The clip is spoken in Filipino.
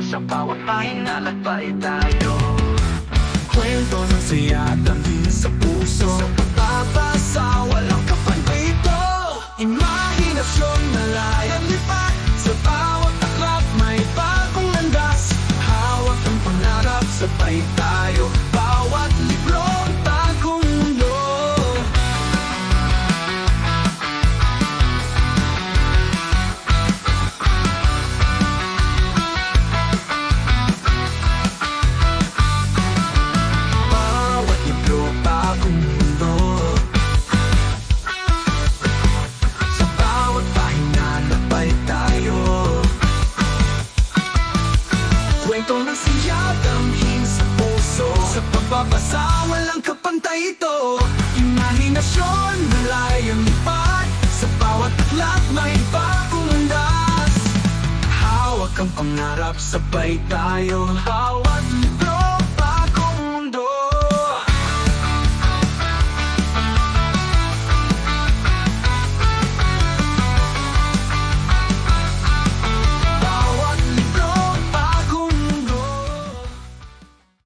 sa bawat pahina nagbay tayo. Kwento ng saya dalhin sa puso, sa pagbabasa walang kapantay ito. Imahinasyon na layang lipat, sa bawat aklat may bagong landas. Hawak ang pangarap, sabay tayo, bawat libro bagong mundo. Bawat libro bagong mundo, sa bawat pahina labay tayo. Kwento ng siya damhin sa puso, sa pagbabasa walang kapantay ito. Imahinasyon na layang lipat, sa bawat aklat may bagong landas. Hawak ang pangarap, sabay tayo, bawat libro